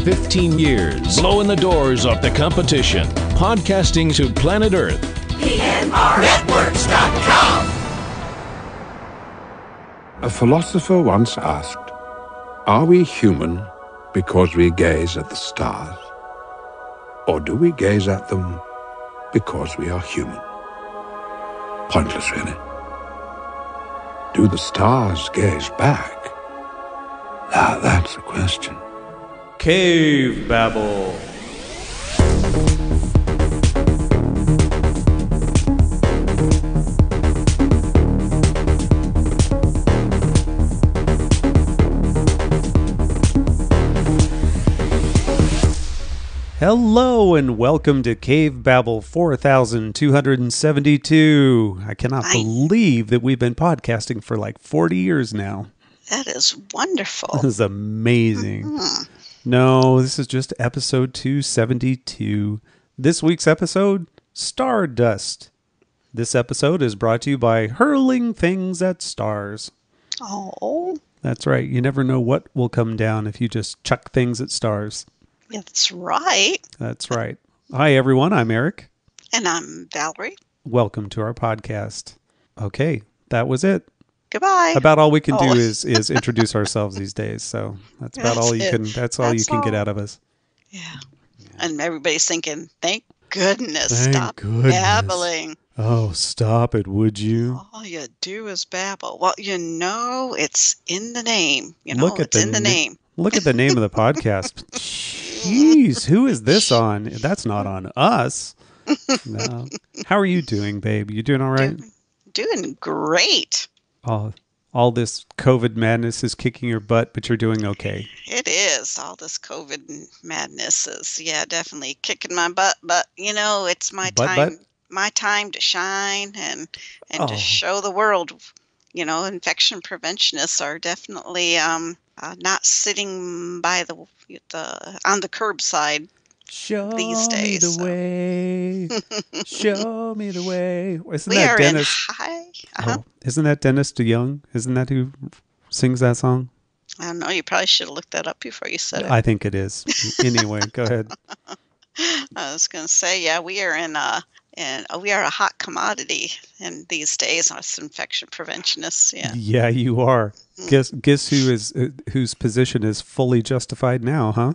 15 years, blowing the doors off the competition, podcasting to planet Earth. PNRnetworks.com. A philosopher once asked, are we human because we gaze at the stars? Or do we gaze at them because we are human? Pointless, really. Do the stars gaze back? Now that's the question. Cavebabble. Hello and welcome to Cavebabble 4272. I cannot believe that we've been podcasting for like 40 years now. That is wonderful. This is amazing. Mm-hmm. No, this is just episode 272. This week's episode, Stardust. This episode is brought to you by Hurling Things at Stars. Oh. That's right. You never know what will come down if you just chuck things at stars. That's right. That's right. Hi, everyone. I'm Eric. And I'm Valerie. Welcome to our podcast. Okay, that was it. Goodbye. About all we can do is introduce ourselves these days. So that's about all you can. That's all you can get out of us. Yeah. And everybody's thinking, thank goodness, stop babbling. Oh, stop it, would you? All you do is babble. Well, you know, it's in the name. You know, it's in the name. Look at the name of the podcast. Jeez, who is this on? That's not on us. No. How are you doing, babe? You doing all right? Doing great. All this COVID madness is kicking your butt, but you're doing okay. It is. All this COVID madness is, definitely kicking my butt. But, you know, it's my time to shine and to show the world. You know, infection preventionists are definitely not sitting by on the curbside these days. Show me the way. Show me the way. Isn't that Dennis DeYoung? Isn't that who sings that song? I don't know. You probably should have looked that up before you said it. I think it is. Anyway, go ahead. I was going to say, we are we are a hot commodity in these days as infection preventionists. Yeah, you are. Guess whose position is fully justified now, huh?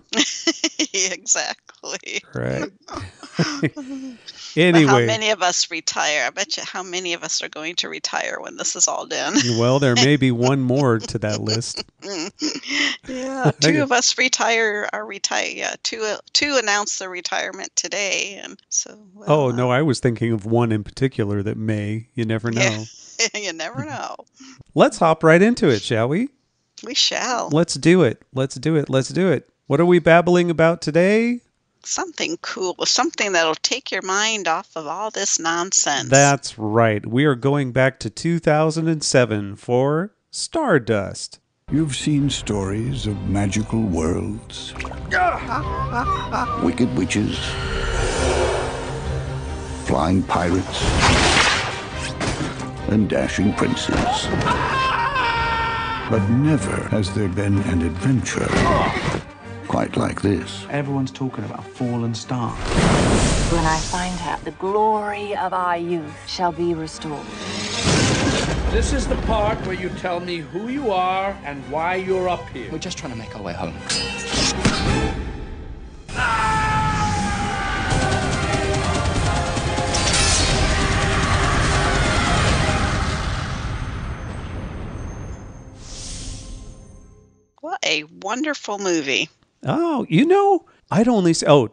Exactly. Right. Anyway, how many of us retire? I bet you how many of us are going to retire when this is all done. Well, there may be one more to that list. Yeah, two of us retire. Two announced their retirement today, and so. Well, no, I was thinking of one in particular that may. You never know. Yeah, you never know. Let's hop right into it, shall we? We shall. Let's do it. What are we babbling about today? Something cool, something that'll take your mind off of all this nonsense. That's right. We are going back to 2007 for Stardust. You've seen stories of magical worlds, wicked witches, flying pirates, and dashing princes. But never has there been an adventure quite like this. Everyone's talking about fallen stars. When I find her, the glory of our youth shall be restored. This is the part where you tell me who you are and why you're up here. We're just trying to make our way home. What a wonderful movie. Oh,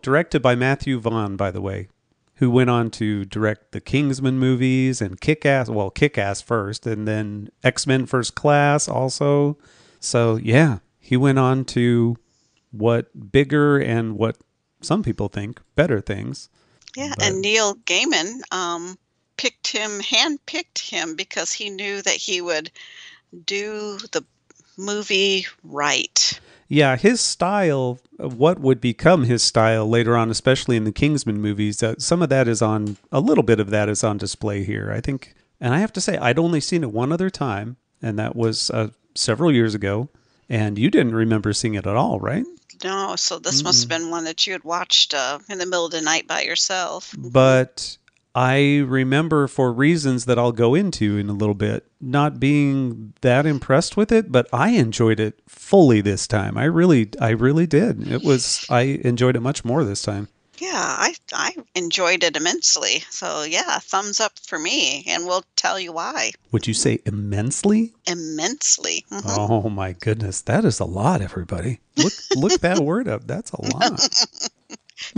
directed by Matthew Vaughn, by the way, who went on to direct the Kingsman movies and Kick-Ass first, and then X-Men First Class also. So, yeah, he went on to what bigger and what some people think better things. Yeah, and Neil Gaiman handpicked him because he knew that he would do the movie right. Yeah, his style, what would become his style later on, especially in the Kingsman movies, a little bit of that is on display here, I think. And I have to say, I'd only seen it one other time, and that was several years ago. And you didn't remember seeing it at all, right? No, so this must have been one that you had watched in the middle of the night by yourself. But I remember, for reasons that I'll go into in a little bit, not being that impressed with it, but I enjoyed it fully this time. I really did. I enjoyed it much more this time. Yeah, I enjoyed it immensely. So yeah, thumbs up for me, and we'll tell you why. Would you say immensely? Immensely. Mm-hmm. Oh my goodness, that is a lot, everybody. Look that word up. That's a lot.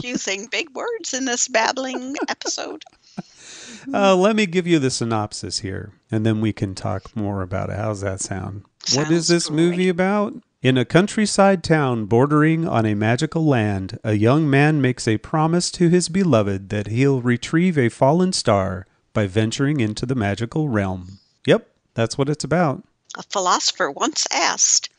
Using big words in this babbling episode. Let me give you the synopsis here, and then we can talk more about it. How's that sound? What is this movie about? In a countryside town bordering on a magical land, a young man makes a promise to his beloved that he'll retrieve a fallen star by venturing into the magical realm. Yep, that's what it's about. A philosopher once asked,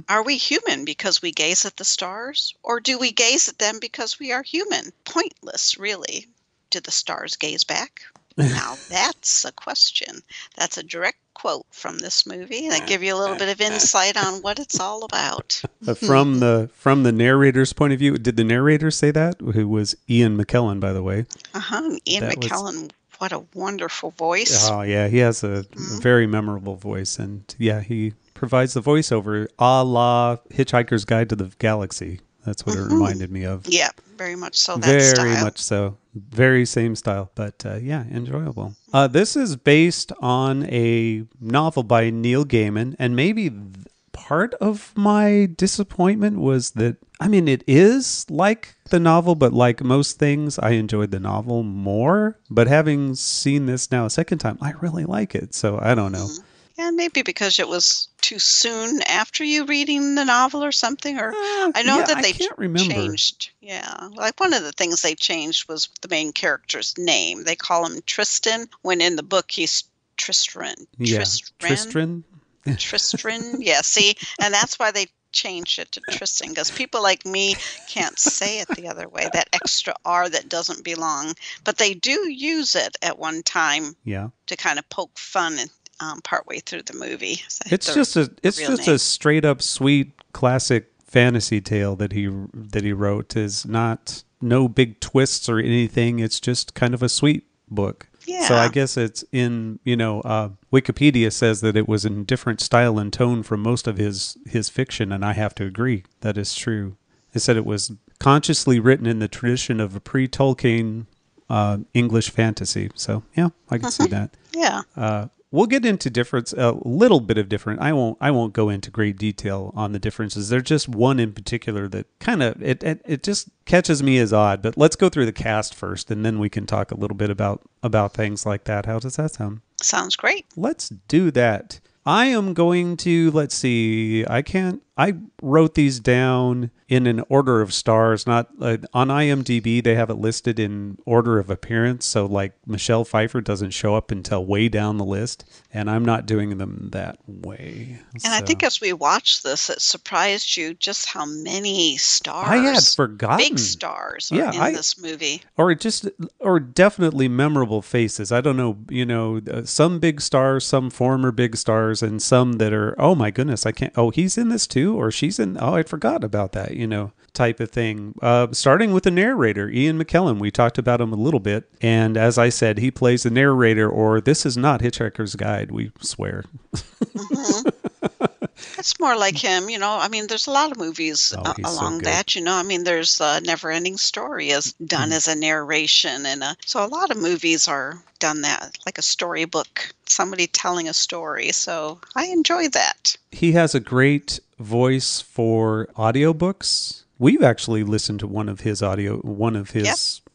Are we human because we gaze at the stars? Or do we gaze at them because we are human? Pointless, really. Do the stars gaze back? Now that's a question. That's a direct quote from this movie, and I give you a little bit of insight on what it's all about. From the narrator's point of view, did the narrator say that? Who was Ian McKellen, by the way? Ian McKellen, what a wonderful voice. Oh yeah, he has a very memorable voice, and yeah, he provides the voiceover a la Hitchhiker's Guide to the Galaxy. That's what it reminded me of. Yeah, very much so. Very much so. Very same style, but yeah, enjoyable. This is based on a novel by Neil Gaiman, and maybe part of my disappointment was that, I mean, it is like the novel, but like most things, I enjoyed the novel more. But having seen this now a second time, I really like it, so I don't know. Yeah, maybe because it was too soon after you reading the novel or something. Or I know that they changed. Yeah, like one of the things they changed was the main character's name. They call him Tristan, when in the book he's Tristram. Yeah, Tristram. Yeah, see, and that's why they changed it to Tristan, because people like me can't say it the other way, that extra R that doesn't belong. But they do use it at one time to kind of poke fun and partway through the movie. So it's just a straight up sweet classic fantasy tale that he wrote. Is not no big twists or anything. It's just kind of a sweet book. Yeah. So I guess it's in, Wikipedia says that it was in different style and tone from most of his fiction, and I have to agree. That is true. It said it was consciously written in the tradition of a pre-Tolkien English fantasy. So yeah, I can see that. Yeah. We'll get into a little bit of different. I won't go into great detail on the differences. There's just one in particular that kind of it just catches me as odd. But let's go through the cast first, and then we can talk a little bit about things like that. How does that sound? Sounds great. Let's do that. I am going to, let's see, I wrote these down in an order of stars, not on IMDb. They have it listed in order of appearance. So like Michelle Pfeiffer doesn't show up until way down the list, and I'm not doing them that way. And I think as we watched this, it surprised you just how many stars. I had forgotten. Big stars are in this movie. Or definitely memorable faces. I don't know, some big stars, some former big stars, and some that are, oh my goodness, he's in this too, or she's in, I forgot about that, type of thing. Starting with the narrator, Ian McKellen. We talked about him a little bit, and as I said, he plays the narrator, or this is not Hitchhiker's Guide, we swear. It's more like him, I mean, there's a lot of movies along that, I mean, there's Never-Ending Story is done as a narration, and so a lot of movies are done that, like a storybook, somebody telling a story, so I enjoy that. He has a great voice for audiobooks. We've actually listened to one of his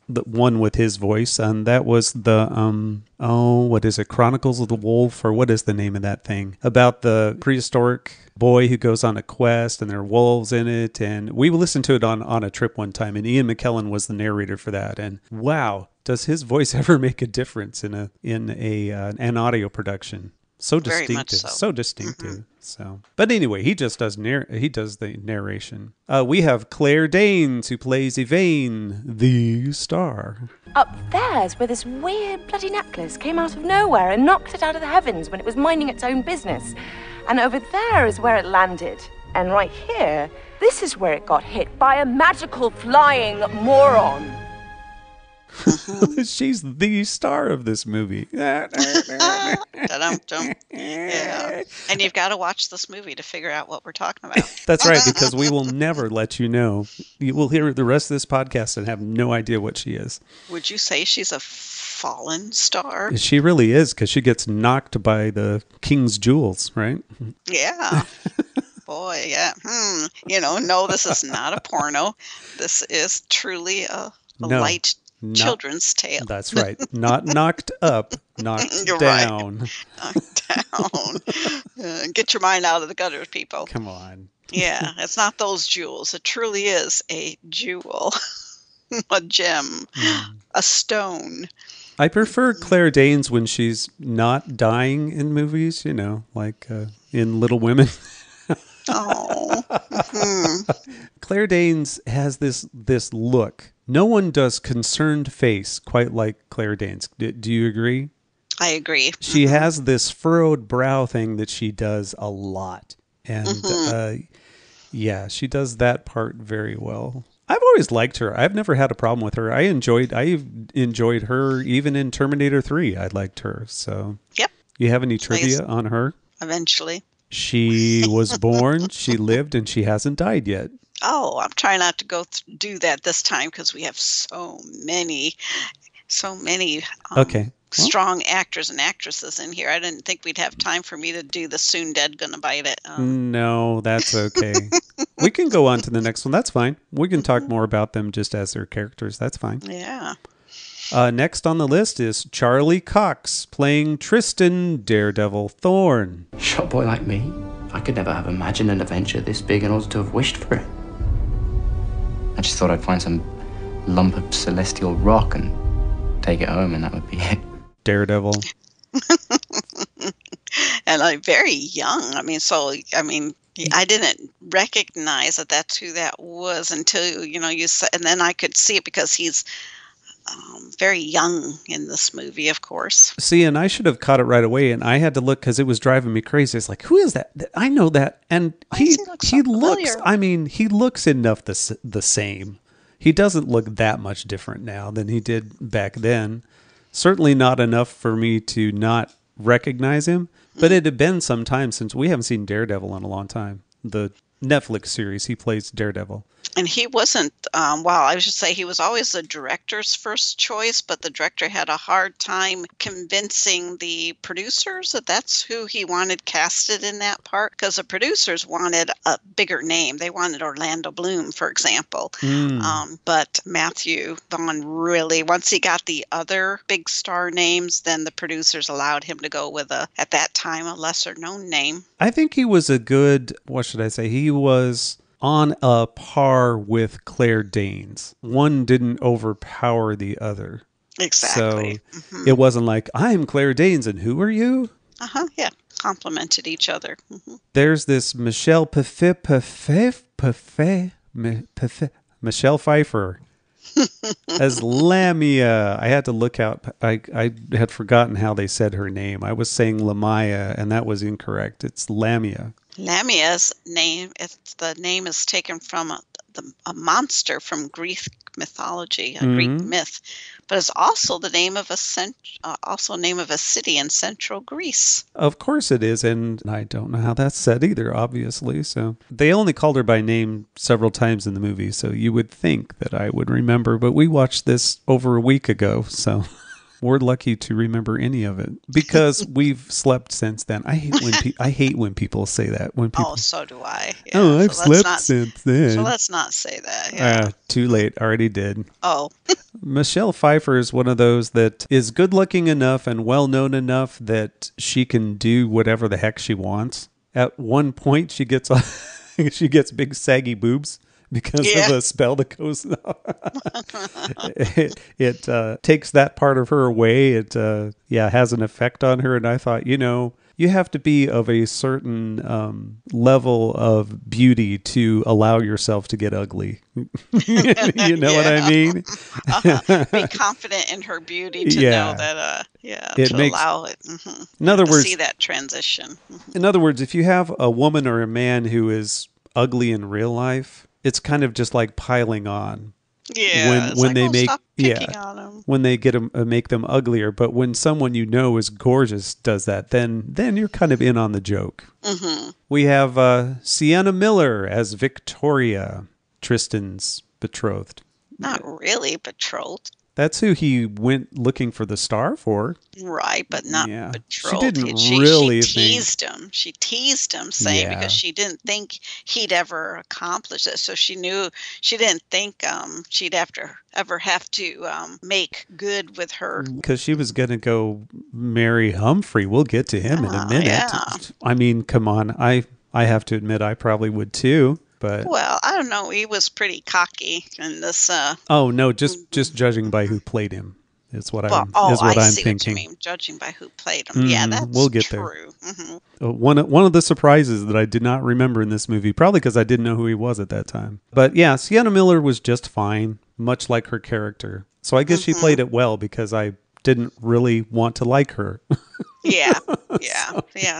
the one with his voice, and that was the what is it, Chronicles of the Wolf, or what is the name of that thing, about the prehistoric boy who goes on a quest and there are wolves in it, and we listened to it on a trip one time, and Ian McKellen was the narrator for that, and wow, does his voice ever make a difference in an audio production? So distinctive, so distinctive. So, but anyway, he just does the narration. We have Claire Danes, who plays Yvain, the star. Up there's where this weird bloody necklace came out of nowhere and knocked it out of the heavens when it was minding its own business. And over there is where it landed. And right here, this is where it got hit by a magical flying moron. She's the star of this movie. Yeah. And you've got to watch this movie to figure out what we're talking about. That's right, because we will never let you know. You will hear the rest of this podcast and have no idea what she is. Would you say she's a fallen star? She really is, because she gets knocked by the king's jewels, right? Yeah. Boy, yeah. No, this is not a porno. This is truly a light children's tale. That's right. Not knocked up, knocked down. Right. Knocked down. Get your mind out of the gutters, people. Come on. Yeah, it's not those jewels. It truly is a jewel, a gem, a stone. I prefer Claire Danes when she's not dying in movies, like in Little Women. Oh. Claire Danes has this look. No one does concerned face quite like Claire Danes. Do you agree? I agree. She has this furrowed brow thing that she does a lot. And she does that part very well. I've always liked her. I've never had a problem with her. I've enjoyed her even in Terminator 3. I liked her. So, yep. You have any trivia on her? Eventually. She was born, she lived, and she hasn't died yet. Oh, I'm trying not to do that this time because we have so many strong actors and actresses in here. I didn't think we'd have time for me to do the soon dead gonna bite it. No, that's okay. We can go on to the next one. That's fine. We can talk more about them just as their characters. That's fine. Yeah. Next on the list is Charlie Cox playing Tristan Daredevil Thorne. Shot boy like me, I could never have imagined an adventure this big in order to have wished for it. I just thought I'd find some lump of celestial rock and take it home, and that would be it. Daredevil. And I'm very young. I didn't recognize that that's who that was until, you said, and then I could see it because he's very young in this movie, of course. See, and I should have caught it right away, and I had to look because it was driving me crazy. It's like, who is that? I know that. And he looks enough the same. He doesn't look that much different now than he did back then. Certainly not enough for me to not recognize him, but it had been some time since we haven't seen Daredevil in a long time. The Netflix series, he plays Daredevil. And he wasn't, I should say he was always the director's first choice, but the director had a hard time convincing the producers that that's who he wanted casted in that part, because the producers wanted a bigger name. They wanted Orlando Bloom, for example. But Matthew Vaughn really, once he got the other big star names, then the producers allowed him to go with at that time, a lesser known name. I think he was he was on a par with Claire Danes. One didn't overpower the other. Exactly. So it wasn't like, I'm Claire Danes and who are you? Yeah. Complemented each other. There's this Michelle Michelle Pfeiffer as Lamia. I had to look out. I had forgotten how they said her name. I was saying Lamia, and that was incorrect. It's Lamia. Lamia's name, the name is taken from a monster from Greek mythology, a Greek myth, but it's also the name of a city in central Greece. Of course it is, and I don't know how that's said either, obviously. So they only called her by name several times in the movie, so you would think that I would remember, but we watched this over a week ago, so we're lucky to remember any of it because we've slept since then. I hate when people say that. So do I. Yeah. I've slept since then. So let's not say that. Yeah. Too late. Already did. Oh. Michelle Pfeiffer is one of those that is good looking enough and well known enough that she can do whatever the heck she wants. At one point, she gets big saggy boobs. Because of a spell that goes it takes that part of her away. It has an effect on her. And I thought, you have to be of a certain level of beauty to allow yourself to get ugly. You know what I mean? Be confident in her beauty to know that, allow it. In other words, see that transition. In other words, if you have a woman or a man who is ugly in real life, it's kind of just like piling on. Yeah, when they make stop picking on them. When they get them make them uglier, but when someone you know is gorgeous does that, then you're kind of in on the joke. Mm-hmm. We have Sienna Miller as Victoria, Tristan's betrothed. Not really betrothed. That's who he went looking for the star for. Right, but not betrothed. She didn't really she teased him. She teased him, saying because she didn't think he'd ever accomplish it. So she didn't think she'd ever have to make good with her. Because she was going to go marry Humphrey. We'll get to him in a minute. Yeah. I mean, come on. I have to admit I probably would too. But well, I don't know. He was pretty cocky in this. Oh no, just judging by who played him is what I'm see thinking. What you mean, judging by who played him. Yeah, that's we'll get true. There. Mm-hmm. One of the surprises that I did not remember in this movie, probably because I didn't know who he was at that time. But yeah, Sienna Miller was just fine, much like her character. So I guess she played it well because I didn't really want to like her. Yeah.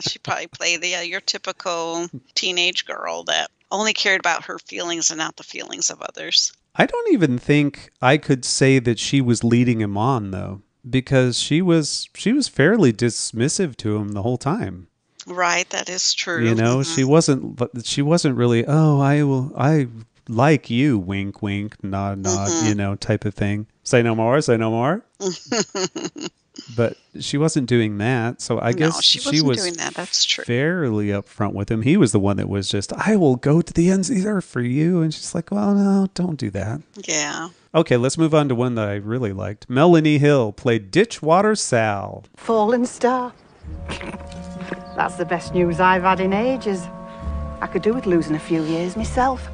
She probably played your typical teenage girl that only cared about her feelings and not the feelings of others. I don't even think I could say that she was leading him on though, because she was fairly dismissive to him the whole time. Right, that is true. You know, she wasn't really, I like you, wink, wink, nod, nod, type of thing. Say no more, say no more. But she wasn't doing that, so I guess she was doing that. That's true. Fairly upfront with him. He was the one that was just, I will go to the ends of the earth for you. And she's like, well, no, don't do that. Yeah. Okay, let's move on to one that I really liked. Melanie Hill played Ditchwater Sal. Fallen star. That's the best news I've had in ages. I could do with losing a few years myself.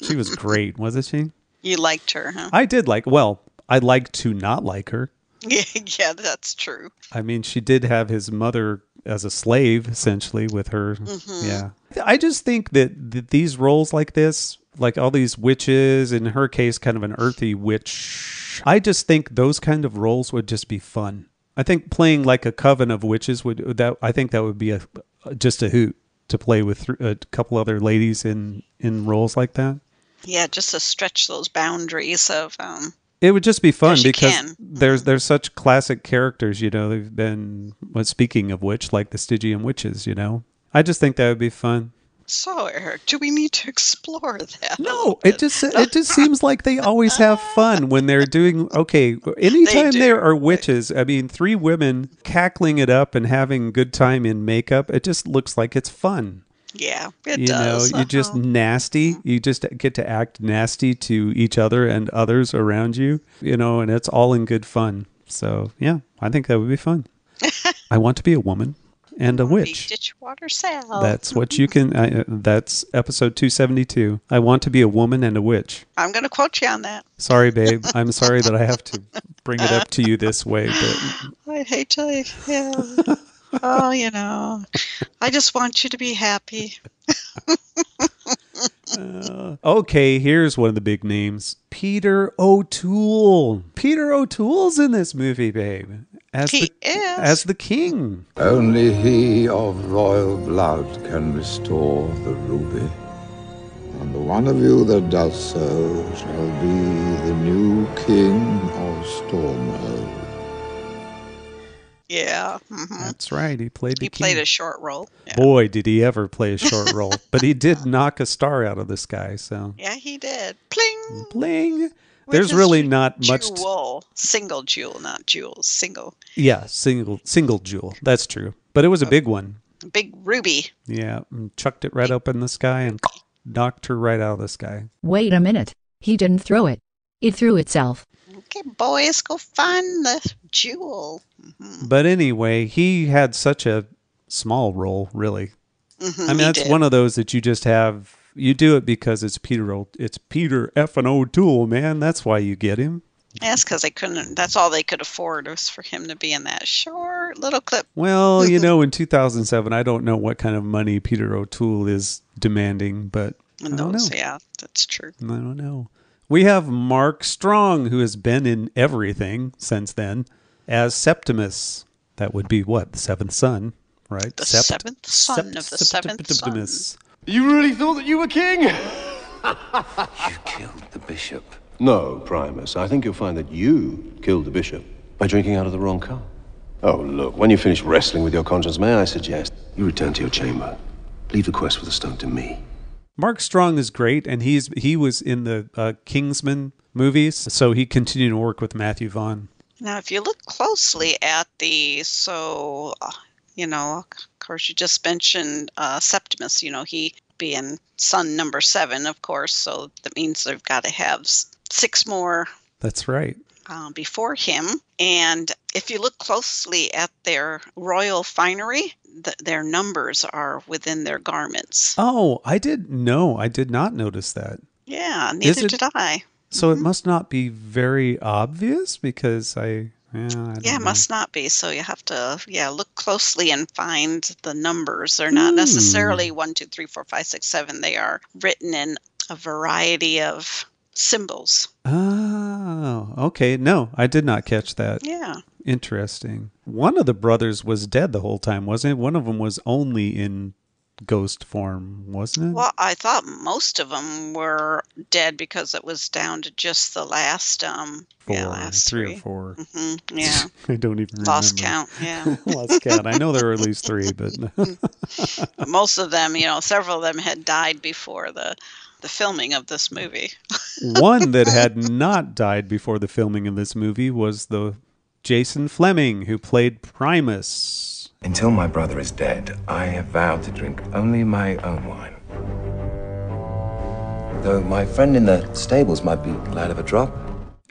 She was great, wasn't she? You liked her, huh? I did I liked to not like her. Yeah, that's true. I mean, she did have his mother as a slave, essentially, with her. Mm-hmm. Yeah. I just think that these roles like this, like all these witches, in her case, kind of an earthy witch, I just think those kind of roles would just be fun. I think playing like a coven of witches I think that would be just a hoot to play with a couple other ladies in roles like that. Yeah, just to stretch those boundaries of it would just be fun because can. there's such classic characters, they've been, speaking of which, like the Stygian witches, I just think that would be fun. So, Eric, do we need to explore that? No, it just seems like they always have fun when they're doing, anytime there are witches, I mean, 3 women cackling it up and having a good time in makeup, it just looks like it's fun. Yeah, it does. You're just nasty. You just get to act nasty to each other and others around you, and it's all in good fun. So, yeah, I think that would be fun. I want to be a woman and a witch. Ditchwater Sal. That's what you can, that's episode 272. I want to be a woman and a witch. I'm going to quote you on that. Sorry, babe. I'm sorry that I have to bring it up to you this way. But I hate to, yeah. Oh, I just want you to be happy. Okay, here's one of the big names. Peter O'Toole. Peter O'Toole's in this movie, babe. As the king. Only he of royal blood can restore the ruby. And the one of you that does so shall be the new king of Stormhold. Yeah. Mm-hmm. That's right. He played the king. He played a short role. Yeah. Boy, did he ever play a short role. But he did knock a star out of the sky. So yeah, he did. Pling! Pling! There's really not much. Single jewel, not jewels. Single. Yeah, single jewel. That's true. But it was a big one. A big ruby. Yeah, and chucked it right up in the sky and knocked her right out of the sky. Wait a minute. He didn't throw it. It threw itself. Okay, boys, go find the jewel. Mm-hmm. But anyway, he had such a small role, really. Mm-hmm, I mean, that's one of those that you just have. You do it because it's Peter effing O'Toole, man. That's why you get him. That's because they couldn't. That's all they could afford was for him to be in that short little clip. Well, in 2007, I don't know what kind of money Peter O'Toole is demanding, but I don't know. Yeah, that's true. I don't know. We have Mark Strong, who has been in everything since then, as Septimus. That would be what? The seventh son, right? The seventh son of the seventh son. You really thought that you were king? You killed the bishop. No, Primus. I think you'll find that you killed the bishop by drinking out of the wrong cup. Oh, look, when you finish wrestling with your conscience, may I suggest you return to your chamber. Leave the quest for the stone to me. Mark Strong is great, and he was in the Kingsman movies, so he continued to work with Matthew Vaughn. Now, if you look closely at of course, you just mentioned Septimus, he being son number 7, of course, so that means they've got to have 6 more. That's right. Before him. And if you look closely at their royal finery, their numbers are within their garments. Oh, I did not notice that. Yeah, neither did I. So it must not be very obvious because I don't know. Must not be. So you have to, look closely and find the numbers. They're not necessarily 1, 2, 3, 4, 5, 6, 7. They are written in a variety of symbols. Oh, okay. No, I did not catch that. Yeah. Interesting. One of the brothers was dead the whole time, wasn't it? One of them was only in ghost form, wasn't it? Well, I thought most of them were dead because it was down to just the last, 3 3 or 4. Mm-hmm, yeah. I don't even remember. Lost count, yeah. Lost count. I know there were at least 3, but... But most of them, several of them had died before the filming of this movie. One that had not died before the filming of this movie was the Jason Fleming, who played Primus. Until my brother is dead, I have vowed to drink only my own wine. Though my friend in the stables might be glad of a drop.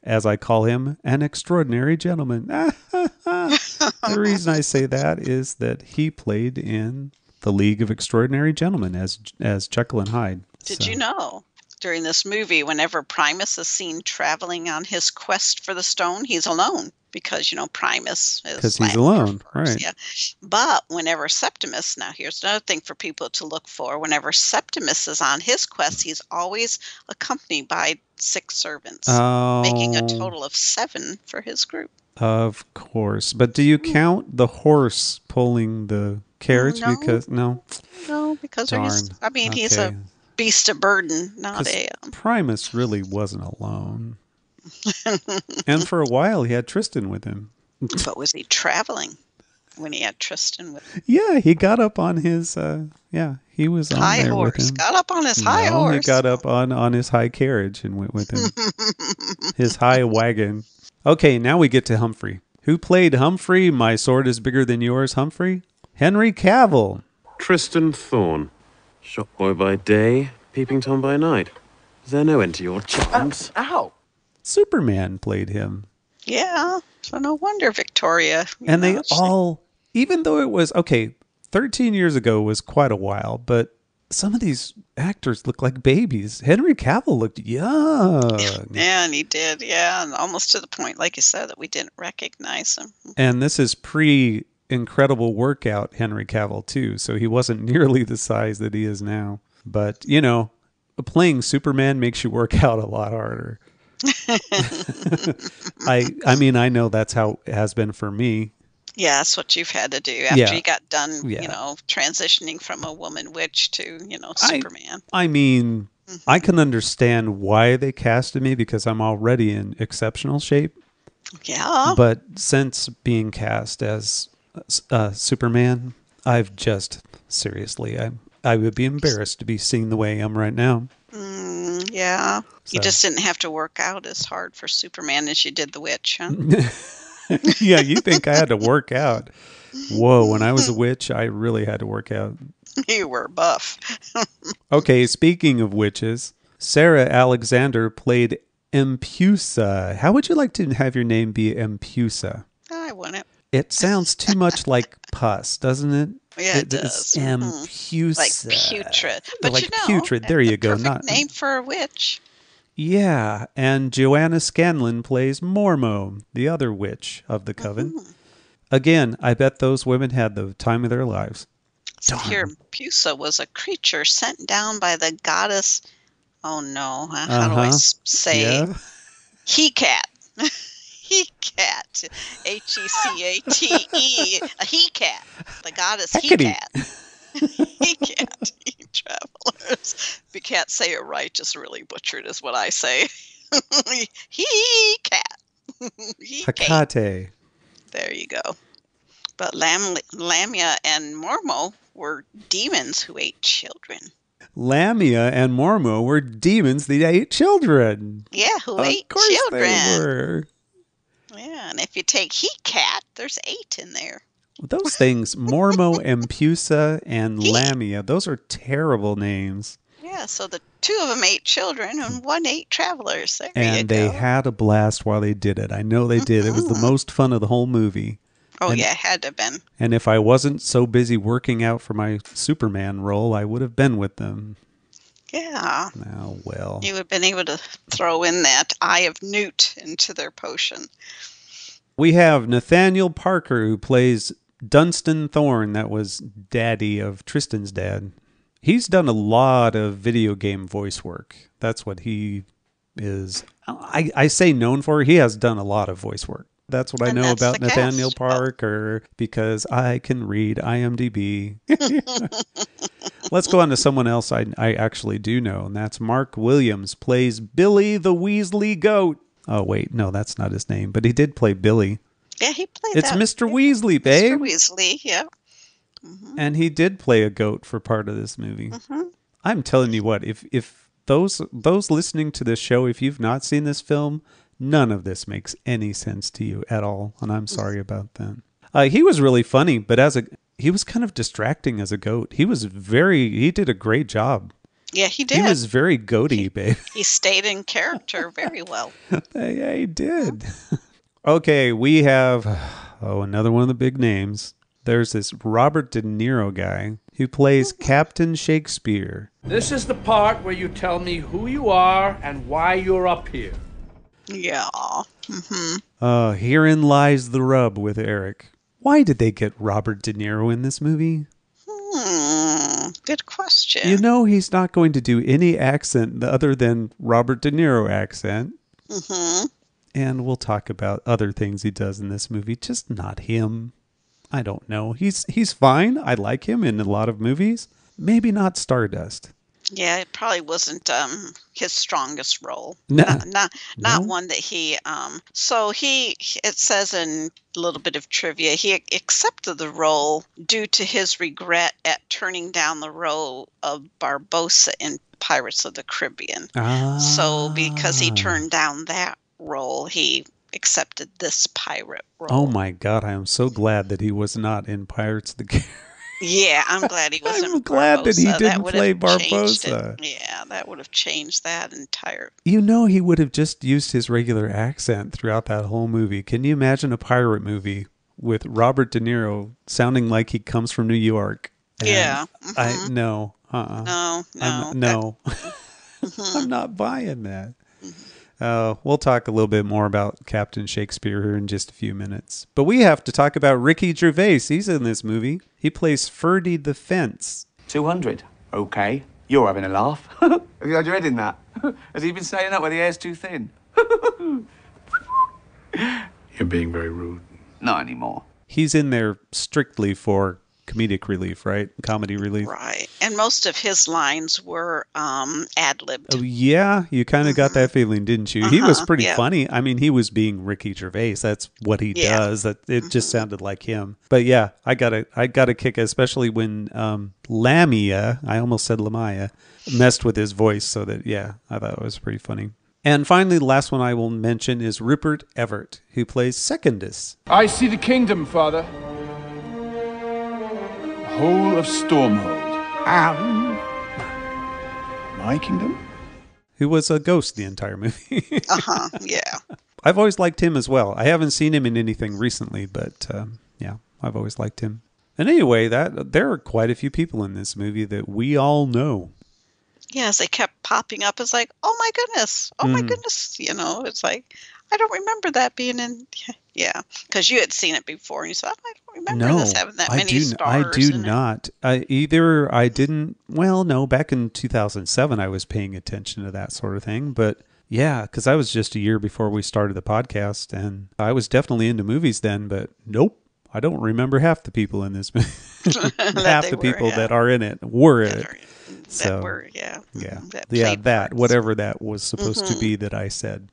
As I call him, an extraordinary gentleman. The reason I say that is that he played in The League of Extraordinary Gentlemen as Jekyll and Hyde. Did you know, during this movie, whenever Primus is seen traveling on his quest for the stone, he's alone. Because, Primus is... Because he's alone, right. Yeah. But whenever Septimus... Now, here's another thing for people to look for. Whenever Septimus is on his quest, he's always accompanied by 6 servants, making a total of 7 for his group. Of course. But do you count the horse pulling the carriage? No. Because he's a beast of burden, not a... Primus really wasn't alone. And for a while, he had Tristan with him. But was he traveling when he had Tristan with him? Yeah, he got up on his... he was on high there horse. with him. Got up on his high horse. He got up on his high carriage and went with him. His high wagon. Okay, now we get to Humphrey. Who played Humphrey? My sword is bigger than yours, Humphrey? Henry Cavill. Tristan Thorne. Shop boy by day, peeping Tom by night. Is there no end to your charms? Ow! Superman played him. Yeah, so no wonder Victoria. And they all, even though it was, 13 years ago was quite a while, but some of these actors look like babies. Henry Cavill looked young. Yeah, and he did, and almost to the point, like you said, that we didn't recognize him. And this is pre-incredible workout Henry Cavill, too, so he wasn't nearly the size that he is now. But, playing Superman makes you work out a lot harder. I know that's how it has been for me. Yeah, that's what you've had to do after you got done, transitioning from a woman witch to, Superman. I can understand why they casted me because I'm already in exceptional shape. Yeah. But since being cast as Superman, I've just, seriously, I would be embarrassed to be seen the way I am right now. Yeah. You just didn't have to work out as hard for Superman as you did the witch, huh? Yeah, you think I had to work out. Whoa, when I was a witch, I really had to work out. You were buff. Okay, speaking of witches, Sarah Alexander played Empusa. How would you like to have your name be Empusa? I wouldn't. It sounds too much like pus, doesn't it? Yeah, it does. Empusa. Like putrid. But like putrid. There you go. Perfect name for a witch. Yeah, and Joanna Scanlon plays Mormo, the other witch of the coven. Again, I bet those women had the time of their lives. So here, Pusa was a creature sent down by the goddess. Oh no, how do I say? Yeah. He-cat. He-cat. Hecate. A he-cat. The goddess He-cat. He-cat. travelers. If you can't say it right, just really butcher it is what I say. He cat. Hecate. There you go. But Lamia and Mormo were demons who ate children. Lamia and Mormo were demons that ate children. Yeah, who ate course children. They were. Yeah, and if you take he cat, there's 8 in there. Those things, Mormo, Empusa, and Lamia, those are terrible names. Yeah, so the 2 of them ate children and 1 ate travelers. There and you go. They had a blast while they did it. I know they did. It was the most fun of the whole movie. Oh, yeah, it had to have been. And if I wasn't so busy working out for my Superman role, I would have been with them. Yeah. Oh, well. You would have been able to throw in that Eye of Newt into their potion. We have Nathaniel Parker, who plays Dunstan Thorne. That was daddy of Tristan's dad. He's done a lot of video game voice work. That's what he is. I say known for. He has done a lot of voice work. That's what I know about Nathaniel Parker, because I can read IMDb. Let's go on to someone else I actually do know, and that's Mark Williams, plays Billy the Weasley Goat. Oh, wait, no, that's not his name, but he did play Billy. Yeah, he played It's Mr. Weasley, babe. Mr. Weasley, yeah. Mm-hmm. And he did play a goat for part of this movie. Mm-hmm. I'm telling you what, if those listening to this show, if you've not seen this film, none of this makes any sense to you at all, and I'm sorry about that. He was really funny, but he was kind of distracting as a goat. He did a great job. Yeah, he did. He was very goaty, babe. He stayed in character very well. Yeah, he did. Okay, we have another one of the big names. There's this Robert De Niro guy who plays Captain Shakespeare. This is the part where you tell me who you are and why you're up here. Yeah. Mm-hmm. Herein lies the rub with Eric. Why did they get Robert De Niro in this movie? Good question. You know he's not going to do any accent other than Robert De Niro accent. Mm-hmm. And we'll talk about other things he does in this movie, just not him. I don't know. He's fine. I like him in a lot of movies. Maybe not Stardust. Yeah, it probably wasn't his strongest role. No. Not one that he so it says in a little bit of trivia, he accepted the role due to his regret at turning down the role of Barbossa in Pirates of the Caribbean. So because he turned down that role, he accepted this pirate role. Oh my God, I am so glad that he was not in Pirates of the Caribbean. Yeah, I'm glad he wasn't. I'm glad that he didn't play Barbossa. Yeah, that would have changed that entire. You know, he would have just used his regular accent throughout that whole movie. Can you imagine a pirate movie with Robert De Niro sounding like he comes from New York? Yeah. Mm-hmm. No. No. I'm not buying that. We'll talk a little bit more about Captain Shakespeare here in just a few minutes. But we have to talk about Ricky Gervais. He's in this movie. He plays Ferdy the Fence. 200. Okay. You're having a laugh. Have you had your head in that? Has he been staying up where the air's too thin? You're being very rude. Not anymore. He's in there strictly for comedic relief, right? Comedy relief. Right. And most of his lines were ad-libbed. Oh, yeah, you kind of got that feeling, didn't you? He was pretty funny. I mean, he was being Ricky Gervais. That's what he does. It just sounded like him. But yeah, I got a kick, especially when Lamia, I almost said Lamia, messed with his voice. So that, yeah, I thought it was pretty funny. And finally, the last one I will mention is Rupert Everett, who plays Secundus. I see the kingdom, Father. Whole of Stormhold. And my kingdom? Who was a ghost the entire movie. Yeah. I've always liked him as well. I haven't seen him in anything recently, but yeah, I've always liked him. And anyway, there are quite a few people in this movie that we all know. Yes, they kept popping up. It's like, oh my goodness. Oh my goodness. You know, it's like, I don't remember that being in. Yeah, because you had seen it before, and you said, I don't remember this having that many stars. I do not. I didn't. Well, no, back in 2007, I was paying attention to that sort of thing. But yeah, because I was just a year before we started the podcast, and I was definitely into movies then, but nope. I don't remember half the people in this movie. Half the people that are in it were in it. So, that were, yeah. Yeah. That Yeah, played that, parts. whatever that was supposed to be that I said.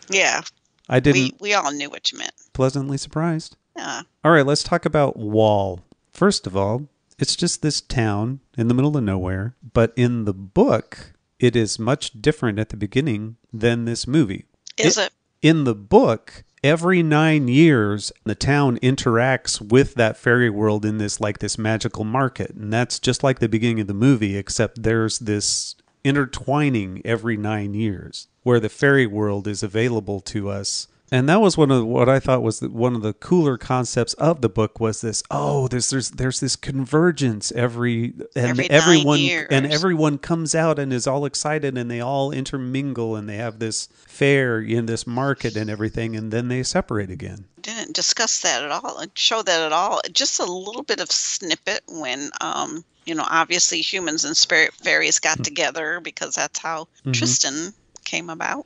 Yeah. I didn't. We all knew what you meant. Pleasantly surprised. Yeah. All right, let's talk about Wall. First of all, it's just this town in the middle of nowhere, but in the book, it is much different at the beginning than this movie. Is it? In the book, every 9 years, the town interacts with that fairy world in this magical market. And that's just like the beginning of the movie, except there's this intertwining every 9 years where the fairy world is available to us. And that was one of what I thought was one of the cooler concepts of the book was this. Oh, there's this convergence every 9 years. And everyone comes out and is all excited and they all intermingle and they have this fair in this market and everything, and then they separate again. Didn't discuss that at all and show that at all. Just a little bit of snippet when obviously humans and spirit fairies got together because that's how Tristan came about.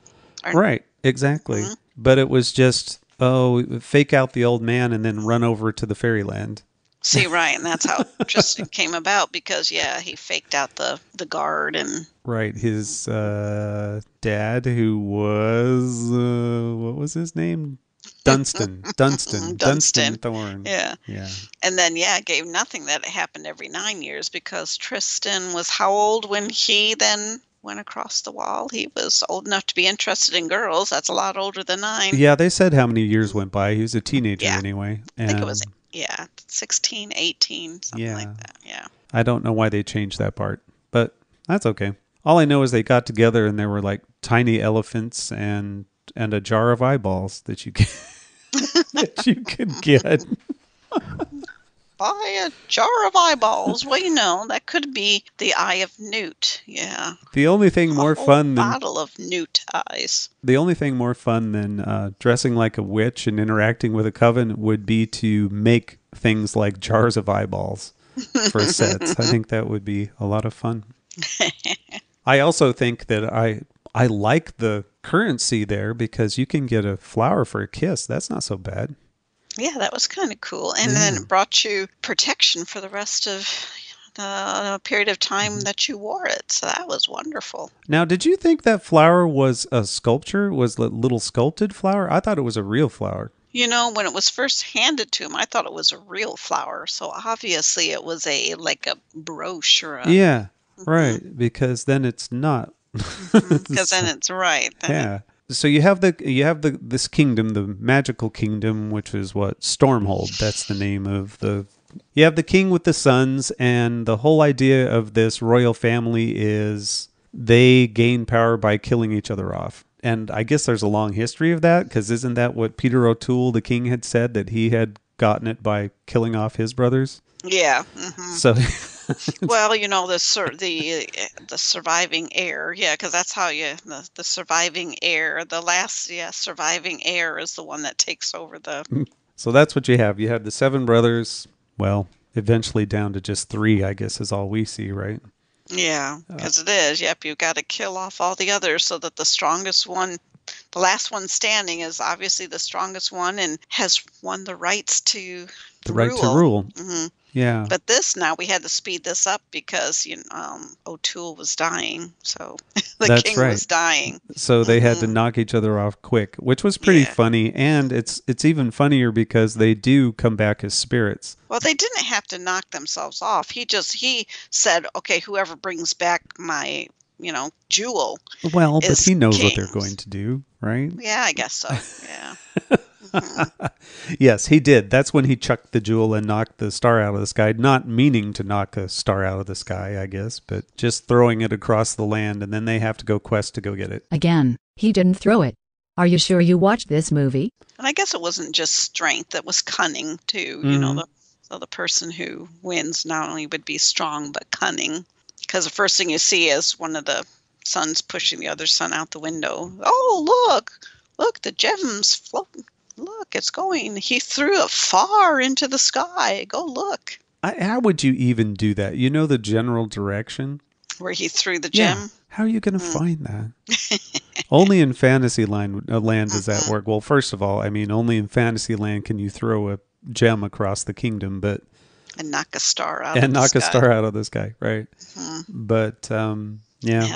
Right, exactly. Mm-hmm. But it was just, fake out the old man and then run over to the fairyland. See, right, and that's how Tristan came about because, he faked out the guard and... Right, his dad, who was, what was his name? Dunstan Thorne. Yeah. And then, gave nothing that it happened every 9 years because Tristan was how old when he then... went across the wall. He was old enough to be interested in girls. That's a lot older than 9. Yeah, they said how many years went by. He was a teenager anyway. And I think it was, 16, 18, something like that. Yeah. I don't know why they changed that part, but that's okay. All I know is they got together and there were like tiny elephants and a jar of eyeballs that you could, could get. Buy a jar of eyeballs. Well, that could be the eye of Newt. Yeah. The only thing more fun than bottle of Newt eyes. The only thing more fun than dressing like a witch and interacting with a coven would be to make things like jars of eyeballs for sets. I think that would be a lot of fun. I also think that I like the currency there because you can get a flower for a kiss. That's not so bad. Yeah, that was kind of cool. And then it brought you protection for the rest of the period of time that you wore it. So that was wonderful. Now, did you think that flower was a sculpture? Was a little sculpted flower? I thought it was a real flower. When it was first handed to him, I thought it was a real flower. So obviously it was like a brooch or a... Yeah, right. Because then it's not. Because then it's right. Yeah. So you have this kingdom, the magical kingdom, which is what Stormhold. That's the name of the. You have the king with the sons, and the whole idea of this royal family is they gain power by killing each other off. And I guess there's a long history of that because isn't that what Peter O'Toole, the king, had said that he had gotten it by killing off his brothers? Yeah. Mm-hmm. So. Well, the surviving heir, because that's how the surviving heir, the last surviving heir is the one that takes over the. So that's what you have. You have the 7 brothers. Well, eventually down to just 3, I guess, is all we see, right? Yeah, because it is. Yep, you've got to kill off all the others so that the strongest one, the last one standing, is obviously the strongest one and has won the rights to rule. Mm-hmm. Yeah. But now we had to speed this up because O'Toole was dying, so the king was dying. So they had to knock each other off quick, which was pretty funny, and it's even funnier because they do come back as spirits. Well, they didn't have to knock themselves off. He said, "Okay, whoever brings back my jewel." Well, but he knows what they're going to do, right? Yeah, I guess so. Yeah. Yes, he did. That's when he chucked the jewel and knocked the star out of the sky, not meaning to knock a star out of the sky, I guess, but just throwing it across the land, and then they have to go quest to go get it. Again, he didn't throw it. Are you sure you watched this movie? And I guess it wasn't just strength, it was cunning too. So the person who wins not only would be strong, but cunning. Because the first thing you see is one of the sons pushing the other son out the window. Oh, look, the gem's floating. Look, it's going. He threw it far into the sky. Go look. How would you even do that? You know the general direction? Where he threw the gem? Yeah. How are you going to find that? Only in Fantasyland does that work. Well, first of all, only in Fantasyland can you throw a gem across the kingdom, but... And knock a star out and of the knock sky. a star out of the sky, right? But Have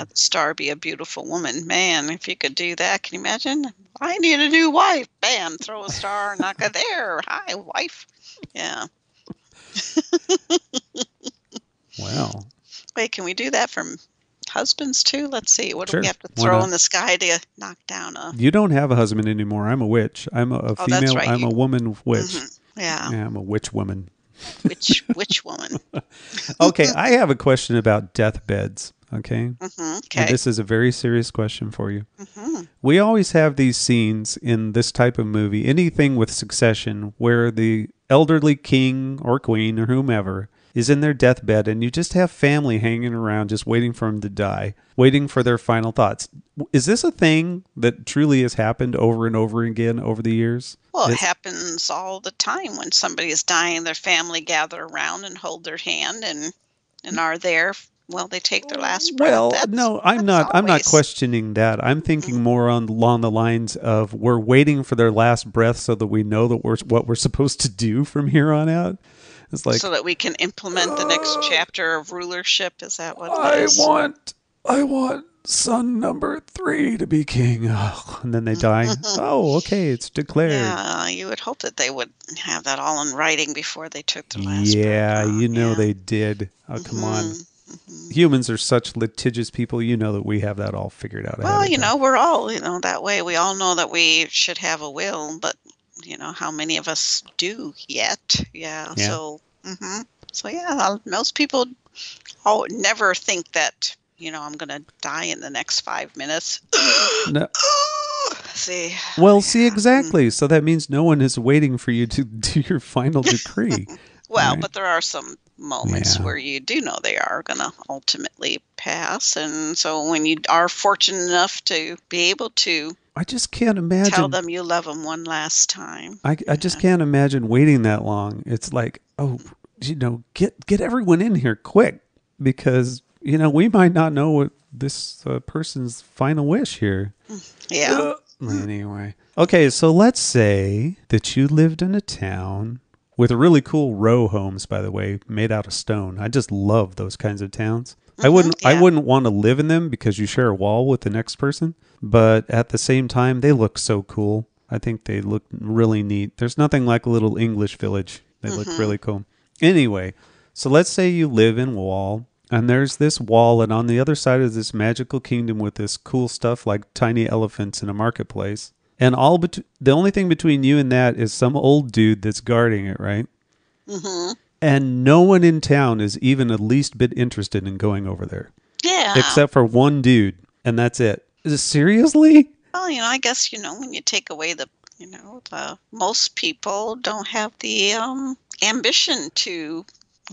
the star be a beautiful woman. Man, if you could do that, can you imagine? I need a new wife. Bam, throw a star, knock it there. Hi, wife. Yeah. Wow. Wait, can we do that from husbands too? Let's see. What do Sure. we have to Why throw not? in the sky to knock down a... You don't have a husband anymore. I'm a witch. I'm a Oh, female. that's right. I'm a woman witch. Yeah. I'm a witch woman. Which woman? Okay, I have a question about deathbeds. Okay. Okay. And this is a very serious question for you. We always have these scenes in this type of movie, anything with succession, where the elderly king or queen or whomever is in their deathbed and you just have family hanging around just waiting for them to die, waiting for their final thoughts. Is this a thing that truly has happened over and over again over the years? Well, it happens all the time when somebody is dying. Their family gather around and hold their hand and are there. Well, they take their last breath. Well, no, I'm not questioning that. I'm thinking more along the lines of we're waiting for their last breath so that we know that what we're supposed to do from here on out. It's like, so that we can implement the next chapter of rulership. Is that what it is? I want son number 3 to be king. Oh, and then they die. Oh, okay, it's declared. Yeah, you would hope that they would have that all in writing before they took their last breath. Yeah, they did. Oh, come on. Humans are such litigious people. You know that we have that all figured out. Well, we're all, that way. We all know that we should have a will, but, how many of us do yet? Yeah. So, so yeah, most people never think that, I'm going to die in the next 5 minutes. No. See. Well, see, exactly. So that means no one is waiting for you to do your final decree. Well, right? But there are some moments where you do know they are going to ultimately pass. And so when you are fortunate enough to be able to I just can't imagine. Tell them you love them one last time. I just can't imagine waiting that long. It's like, get everyone in here quick because, we might not know what this person's final wish here. Yeah. Anyway. Okay, so let's say that you lived in a town with really cool row homes, by the way, made out of stone. I just love those kinds of towns. I wouldn't want to live in them because you share a wall with the next person, but at the same time, they look so cool. I think they look really neat. There's nothing like a little English village. They look really cool. Anyway, so let's say you live in a wall, and there's this wall, and on the other side is this magical kingdom with this cool stuff like tiny elephants in a marketplace. And the only thing between you and that is some old dude that's guarding it, right? Mm-hmm. And no one in town is even the least bit interested in going over there. Yeah. Except for one dude, and that's it. Seriously? Well, I guess, when you take away the most people don't have the ambition to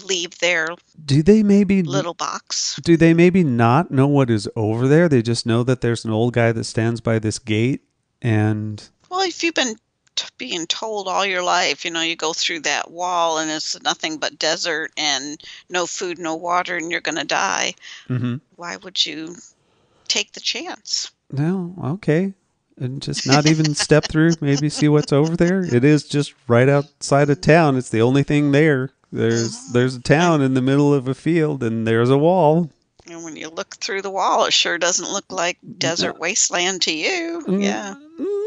leave their little box. Do they maybe not know what is over there? They just know that there's an old guy that stands by this gate and... Well, if you've been being told all your life, you go through that wall and it's nothing but desert and no food, no water, and you're going to die. Mm-hmm. Why would you take the chance? No, okay. And just not even step through, maybe see what's over there? It is just right outside of town. It's the only thing there. There's a town in the middle of a field and there's a wall. And when you look through the wall, it sure doesn't look like desert wasteland to you. Yeah.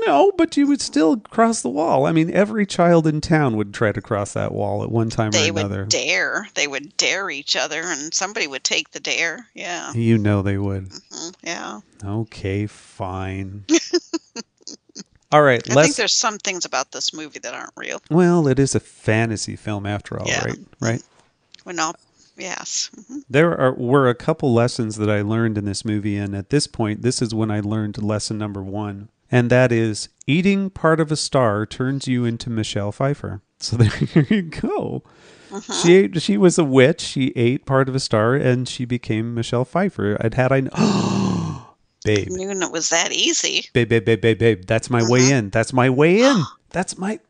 No, but you would still cross the wall. I mean, every child in town would try to cross that wall at one time or another. They would dare each other, and somebody would take the dare. Yeah. They would. Mm-hmm. Yeah. Okay, fine. All right. I think there's some things about this movie that aren't real. Well, it is a fantasy film after all, right? Well, yes. Mm-hmm. There were a couple lessons that I learned in this movie, and at this point, this is when I learned lesson number 1, and that is eating part of a star turns you into Michelle Pfeiffer. So there you go. Mm-hmm. She was a witch. She ate part of a star, and she became Michelle Pfeiffer. Babe. I knew it was that easy. Babe. That's my way in. That's my way in. That's my...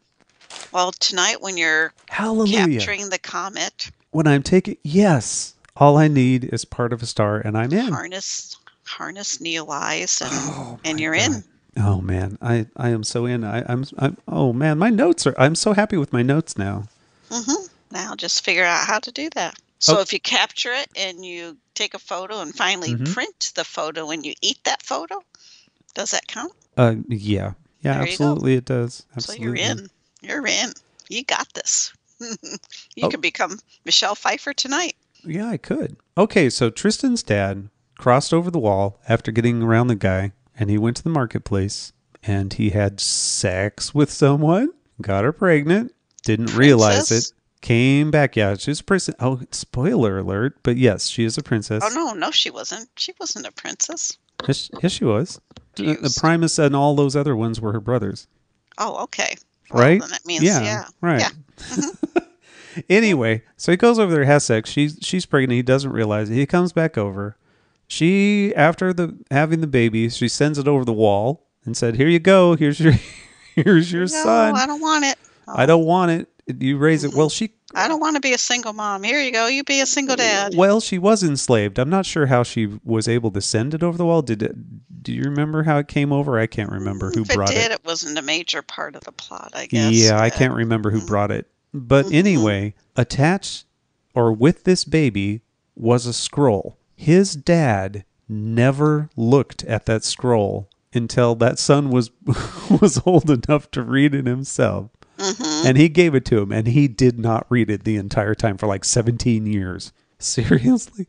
Well, tonight when you're capturing the comet... When I'm taking... Yes. All I need is part of a star, and I'm in. Harness Neil eyes, and you're in. Oh, man. I am so in. I'm oh, man. My notes are... I'm so happy with my notes now. Mm-hmm. Now just figure out how to do that. So if you capture it and you take a photo and finally print the photo and you eat that photo, does that count? Yeah. Yeah, There absolutely it does. Absolutely. So you're in. You're in. You got this. You can become Michelle Pfeiffer tonight. Yeah, I could. Okay, so Tristan's dad crossed over the wall after getting around the guy, and he went to the marketplace, and he had sex with someone, got her pregnant, didn't realize it, came back. Yeah, she was a princess. Oh, spoiler alert, but yes, she is a princess. Oh, no, she wasn't. She wasn't a princess. Yes, she was. The Primus and all those other ones were her brothers. Oh, okay. Well, right? Then that means, yeah. Right. Yeah. Anyway, so he goes over there, has sex. She's pregnant. He doesn't realize it. He comes back over. She, after having the baby, she sends it over the wall and said, "Here you go. Here's your son. I don't want it. I don't want it. You raise it." Well, I don't want to be a single mom. Here you go. You be a single dad. Well, she was enslaved. I'm not sure how she was able to send it over the wall. Do you remember how it came over? I can't remember who brought it. If it did, it wasn't a major part of the plot, I guess. Yeah, I can't remember who brought it. But anyway, attached or with this baby was a scroll. His dad never looked at that scroll until that son was old enough to read it himself. And he gave it to him, and he did not read it the entire time for like 17 years. Seriously?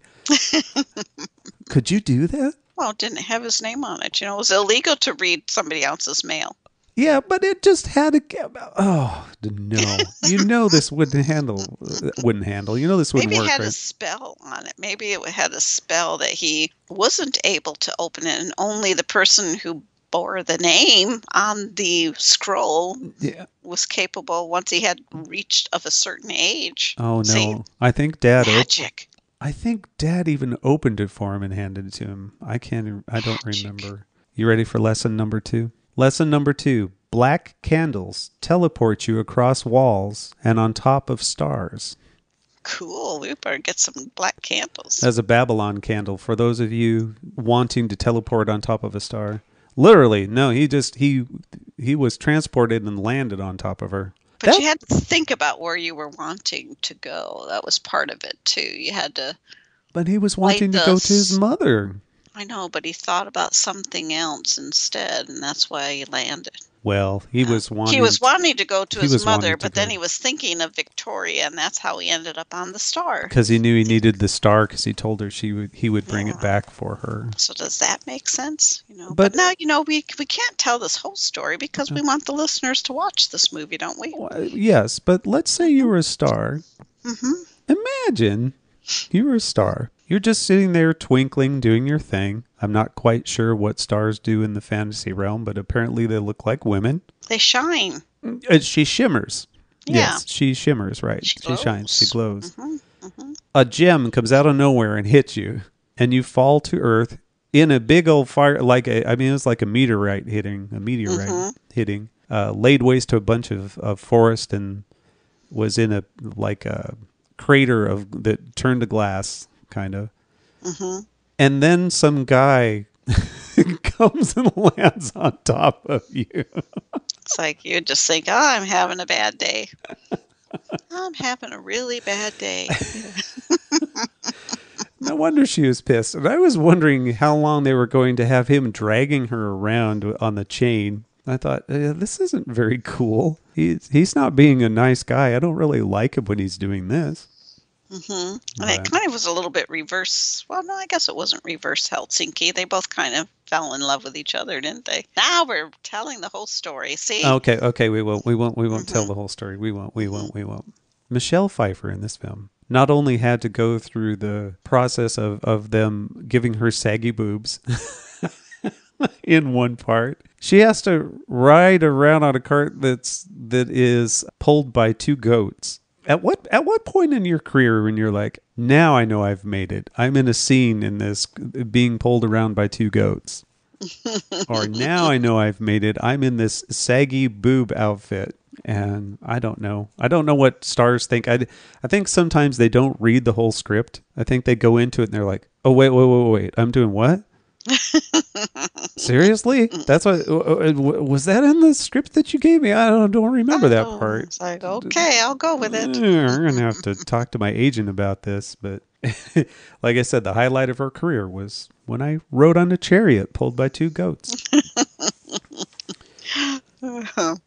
Could you do that? Well, it didn't have his name on it. You know, it was illegal to read somebody else's mail. Yeah, but it just had a... Oh, no. You know this wouldn't handle. You know this wouldn't Maybe work, it had right? a spell on it. Maybe it had a spell that he wasn't able to open it, and only the person who bore the name on the scroll was capable once he had reached of a certain age. Oh, no. See? I think Dad... Magic. I think Dad even opened it for him and handed it to him. I don't remember. You ready for lesson number 2? Lesson number 2. Black candles teleport you across walls and on top of stars. Cool. We better get some black candles. As a Babylon candle, for those of you wanting to teleport on top of a star. Literally, no, he was transported and landed on top of her. But you had to think about where you were wanting to go. That was part of it, too. You had to... But he was wanting to go to his mother. I know, but he thought about something else instead, and that's why he landed. Well, he was wanting to go to his mother, but then he was thinking of Victoria, and that's how he ended up on the star. Because he knew he needed the star, because he told her he would bring it back for her. So does that make sense? You know, but now we can't tell this whole story because we want the listeners to watch this movie, don't we? Yes, but let's say you were a star. Imagine you were a star. You're just sitting there twinkling, doing your thing. I'm not quite sure what stars do in the fantasy realm, but apparently they look like women. They shine. She shimmers. Yeah. Yes, she shimmers, right. She shines. She glows. Mm-hmm. A gem comes out of nowhere and hits you, and you fall to earth in a big old fire. It was like a meteorite hitting, laid waste to a bunch of forest and was in a crater that turned to glass. Kind of. And then some guy comes and lands on top of you. It's like you just think, oh, I'm having a bad day. I'm having a really bad day. No wonder she was pissed. And I was wondering how long they were going to have him dragging her around on the chain. I thought, this isn't very cool. He's not being a nice guy. I don't really like him when he's doing this. And it kind of was a little bit reverse. Well, no, I guess it wasn't reverse Helsinki. They both kind of fell in love with each other, didn't they? Now we're telling the whole story. See? Okay. We won't tell the whole story. We won't. Michelle Pfeiffer in this film not only had to go through the process of them giving her saggy boobs in one part. She has to ride around on a cart that is pulled by 2 goats. At what point in your career when you're like, now I know I've made it. I'm in a scene in this being pulled around by 2 goats. Or now I know I've made it. I'm in this saggy boob outfit. And I don't know. I don't know what stars think. I think sometimes they don't read the whole script. I think they go into it and they're like, oh, wait. I'm doing what? Seriously? That's what was that in the script that you gave me? I don't remember that part. It's like, okay, I'll go with it. I'm gonna have to talk to my agent about this, but like I said, the highlight of her career was when I rode on a chariot pulled by 2 goats.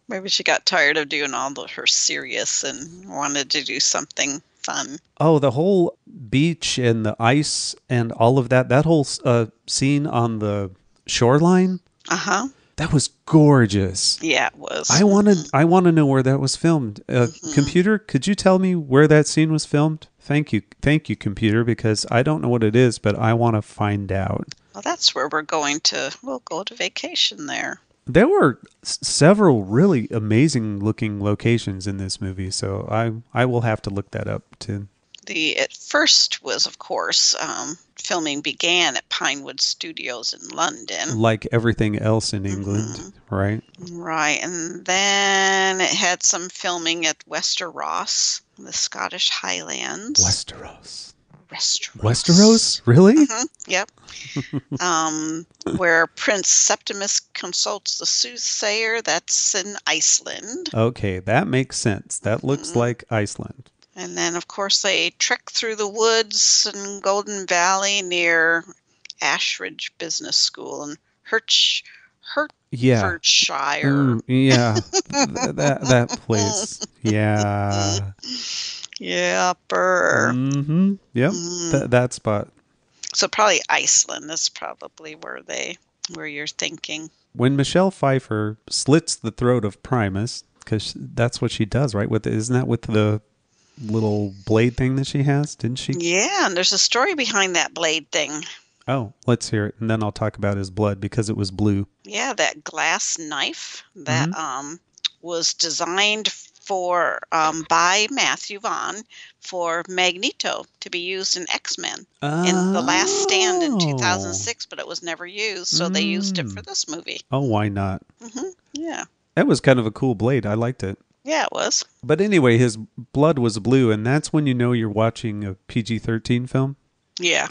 Maybe she got tired of doing all her serious and wanted to do something fun. Oh, the whole beach and the ice and all of that whole scene on the shoreline. Uh-huh. That was gorgeous. Yeah, it was. I want to know where that was filmed. Computer, could you tell me where that scene was filmed? Thank you, computer, because I don't know what it is, but I want to find out. Well, that's where we'll go to vacation there. There were several really amazing looking locations in this movie, so I will have to look that up too. At first was, of course, filming began at Pinewood Studios in London. Like everything else in England, right? Right, and then it had some filming at Westeros, the Scottish Highlands. Westeros? Really? Mm-hmm. Yep. Where Prince Septimus consults the soothsayer, that's in Iceland. Okay, that makes sense. That looks like Iceland. And then, of course, they trek through the woods in Golden Valley near Ashridge Business School in Hertfordshire. Yeah, that place. Yeah. Yeah, burr. Mm-hmm. Yep, that spot. So probably Iceland is probably where you're thinking. When Michelle Pfeiffer slits the throat of Primus, because that's what she does, right? Isn't that with the little blade thing that she has? Didn't she? Yeah, and there's a story behind that blade thing. Oh, let's hear it, and then I'll talk about his blood because it was blue. Yeah, that glass knife that was designed by Matthew Vaughn for Magneto to be used in X-Men in The Last Stand in 2006, but it was never used, so they used it for this movie. Oh, why not? Yeah. That was kind of a cool blade. I liked it. Yeah, it was. But anyway, his blood was blue, and that's when you know you're watching a PG-13 film. Yeah.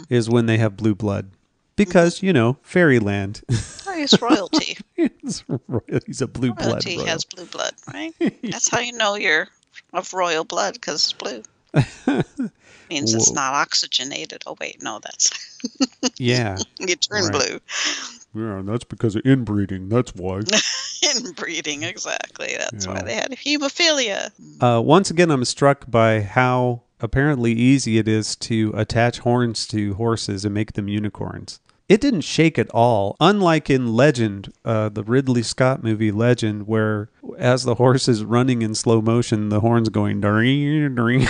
Is when they have blue blood. Because, fairyland. Oh, he's royalty. He's a blue blood. Royalty has blue blood, right? That's how you know you're of royal blood, because it's blue. Means it's not oxygenated. Oh, wait, no, that's... Yeah. You turn blue. Yeah, that's because of inbreeding. That's why. Inbreeding, exactly. That's why they had hemophilia. Once again, I'm struck by how apparently easy it is to attach horns to horses and make them unicorns. It didn't shake at all, unlike in Legend, the Ridley Scott movie Legend, where as the horse is running in slow motion, the horn's going ding,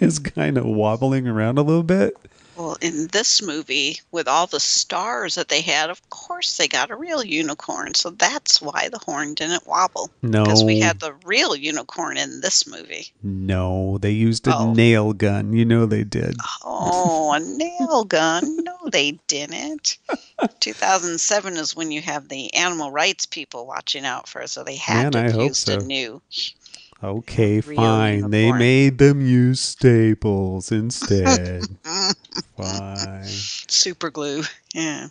is kind of wobbling around a little bit. Well, in this movie, with all the stars that they had, of course they got a real unicorn. So that's why the horn didn't wobble. No. Because we had the real unicorn in this movie. No, they used a nail gun. You know they did. Oh, a nail gun. No, they didn't. 2007 is when you have the animal rights people watching out for it. So they had to use a new... Okay, fine. Unicorn. They made them use staples instead. Fine. Super glue. Yeah.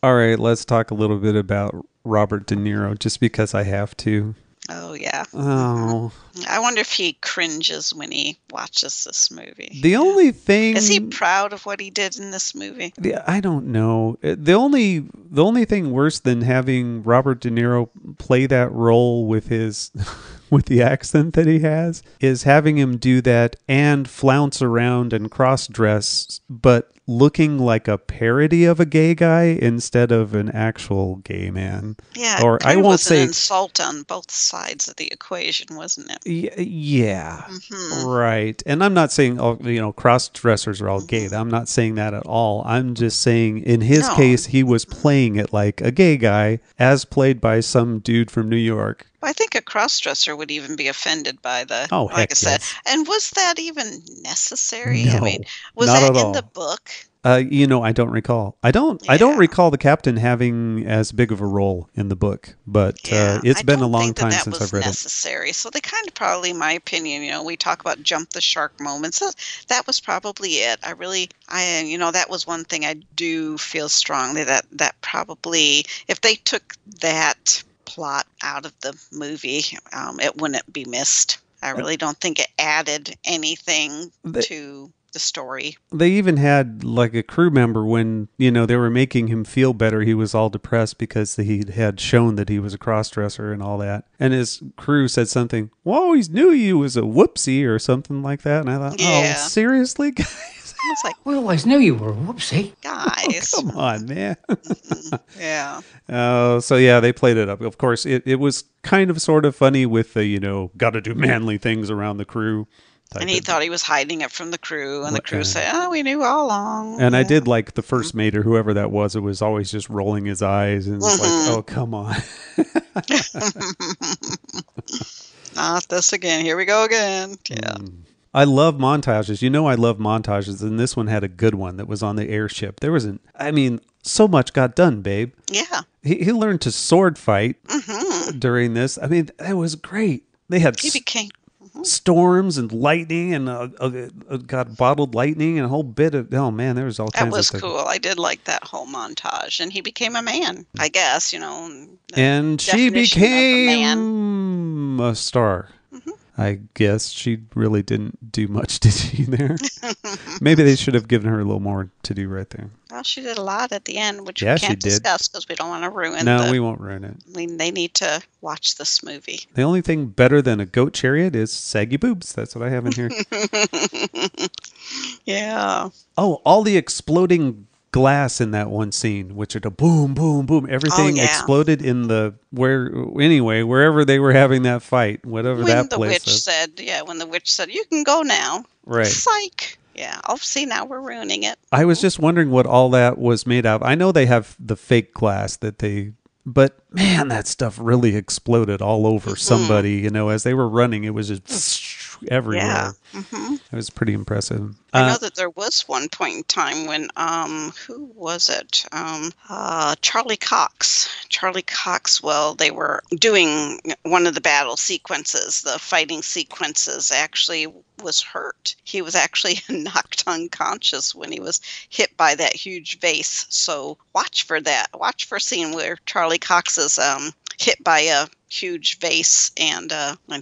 All right, let's talk a little bit about Robert De Niro, just because I have to. Oh, yeah. Oh. I wonder if he cringes when he watches this movie. The only thing... Is he proud of what he did in this movie? I don't know. The only thing worse than having Robert De Niro play that role with his... with the accent that he has, is having him do that and flounce around and cross-dress, but looking like a parody of a gay guy instead of an actual gay man. Yeah, or I won't say an insult on both sides of the equation, wasn't it? Yeah, right. And I'm not saying cross-dressers are all gay. I'm not saying that at all. I'm just saying in his case, he was playing it like a gay guy, as played by some dude from New York. I think a cross-dresser would even be offended by the, like I said. And was that even necessary? No, I mean, was not that at in all. the book? I don't recall. I don't recall the captain having as big of a role in the book, but it's been a long time since I've read necessary. So they kind of probably, in my opinion, we talk about jump the shark moments. So that was probably it. That was one thing I do feel strongly that probably, if they took that plot out of the movie, it wouldn't be missed. I really don't think it added anything to the story. They even had like a crew member when, they were making him feel better. He was all depressed because he had shown that he was a cross-dresser and all that. And his crew said something, "Well, I always knew you was a whoopsie," or something like that. And I thought, oh, seriously, guys? I was like, we always knew you were a whoopsie. Guys. Oh, come on, man. Yeah. So yeah, they played it up. Of course, it was kind of sort of funny with the, gotta do manly things around the crew. And he thought he was hiding it from the crew, and the crew said, "Oh, we knew all along." And I did like the first mate or whoever that was. It was always just rolling his eyes, and it's like, "Oh, come on." Not this again. Here we go again. Yeah. I love montages. I love montages, and this one had a good one that was on the airship. There was so much got done, babe. Yeah. He learned to sword fight during this. That was great. They had storms and lightning and got bottled lightning and a whole bit of, oh man, there was all kinds of stuff. That was cool. I did like that whole montage, and he became a man, I guess, and she became a star. I guess she really didn't do much, did she, there? Maybe they should have given her a little more to do right there. Well, she did a lot at the end, which we can't discuss because we don't want to ruin we won't ruin it. They need to watch this movie. The only thing better than a goat chariot is saggy boobs. That's what I have in here. Yeah. Oh, all the exploding glass in that one scene, which are boom, boom, boom. Everything exploded in wherever they were having that fight, whatever that place was. When the witch said, "You can go now." Right. Psych. Yeah. Oh, see, now we're ruining it. I was just wondering what all that was made of. I know they have the fake glass but man, that stuff really exploded all over somebody, as they were running. It was just everywhere. Yeah. It was pretty impressive. I know that there was one point in time when, who was it? Charlie Cox. They were doing one of the battle sequences, the fighting sequences, actually was hurt. He was actually knocked unconscious when he was hit by that huge vase. So watch for that. Watch for a scene where Charlie Cox is hit by a huge vase, and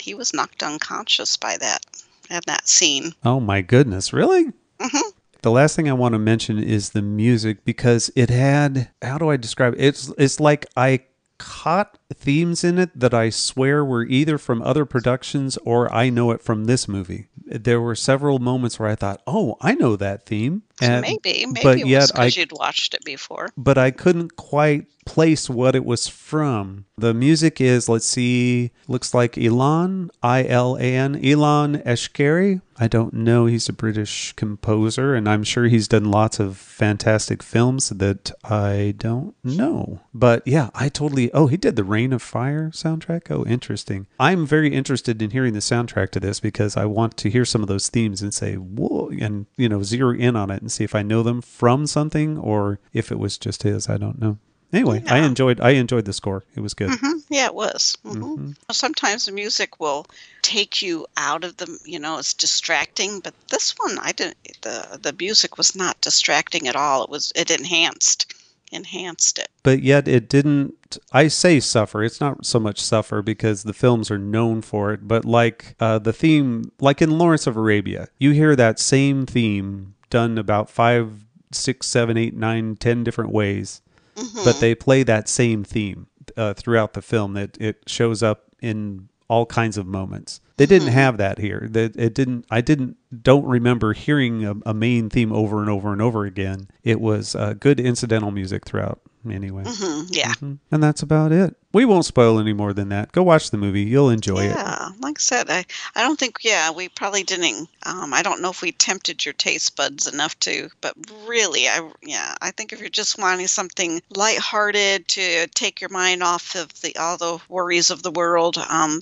he was knocked unconscious by that scene. Oh my goodness, really? Mm-hmm. The last thing I want to mention is the music, because it had, how do I describe it? It's like I caught themes in it that I swear were either from other productions or I know it from this movie. There were several moments where I thought, oh, I know that theme. Maybe it was because you'd watched it before. But I couldn't quite place what it was from. The music is, let's see, looks like Ilan, I-L-A-N, Ilan Eshkeri. I don't know. He's a British composer, and I'm sure he's done lots of fantastic films that I don't know. But yeah, he did the Reign of Fire soundtrack. Oh, interesting. I'm very interested in hearing the soundtrack to this because I want to hear some of those themes and say, whoa, and, zero in on it and see if I know them from something or if it was just his. I don't know. Anyway, yeah. I enjoyed the score. It was good. Mm-hmm. Yeah, it was. Mm-hmm. Sometimes the music will take you out of the, it's distracting. But this one, the music was not distracting at all. It enhanced it. But yet it didn't, I say suffer. It's not so much suffer because the films are known for it. But like the theme, like in Lawrence of Arabia, you hear that same theme done about 5, 6, 7, 8, 9, 10 different ways. Mm-hmm. But they play that same theme throughout the film. That it shows up in all kinds of moments. They didn't have that here. Don't remember hearing a main theme over and over and over again. It was good incidental music throughout. Anyway, yeah, and that's about it. we won't spoil any more than that. Go watch the movie. You'll enjoy it. Yeah, like I said, I don't think, we probably didn't. I don't know if we tempted your taste buds enough to, but really, I think if you're just wanting something lighthearted to take your mind off of all the worries of the world,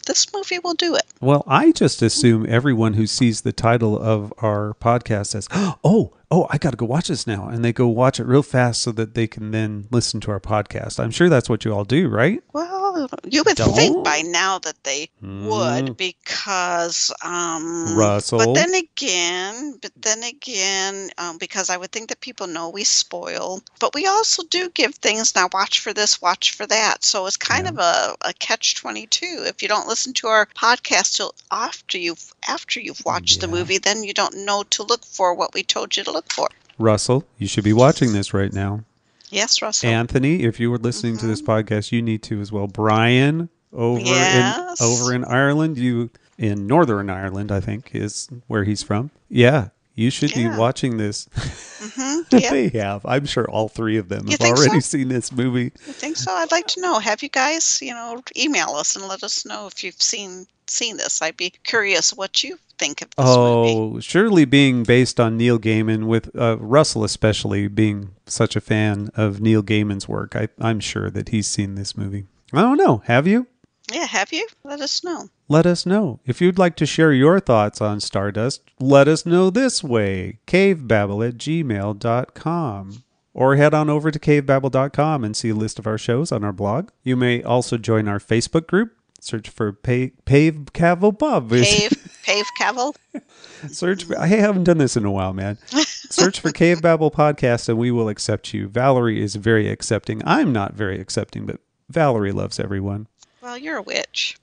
this movie will do it. Well, I just assume everyone who sees the title of our podcast says, oh, I got to go watch this now. And they go watch it real fast so that they can then listen to our podcast. I'm sure that's what you all do, right? Well, you would think by now that they would, because Russell. But then again, because I would think that people know we spoil, but we also do give things, now watch for this, watch for that. So it's kind of a catch-22. If you don't listen to our podcast till after you've watched the movie, then you don't know to look for what we told you to look for. Russell, you should be watching this right now. Yes, Russell. Anthony, if you were listening to this podcast, you need to as well. Brian, over in Ireland, in Northern Ireland, I think, is where he's from. Yeah, you should be watching this. They have. I'm sure all three of them have already seen this movie. I think so. I'd like to know. Have you guys, email us and let us know if you've seen this. I'd be curious what you think of this movie. Oh, surely being based on Neil Gaiman, with Russell especially being such a fan of Neil Gaiman's work, I'm sure that he's seen this movie. I don't know. Have you? Yeah, have you? Let us know. Let us know. If you'd like to share your thoughts on Stardust, let us know this way. Cavebabble@gmail.com. Or head on over to cavebabble.com and see a list of our shows on our blog. You may also join our Facebook group. Search for Pave Cavebabble. Pave Cavill? I haven't done this in a while, man. Search for Cavebabble Podcast and we will accept you. Valerie is very accepting. I'm not very accepting, but Valerie loves everyone. Well, you're a witch.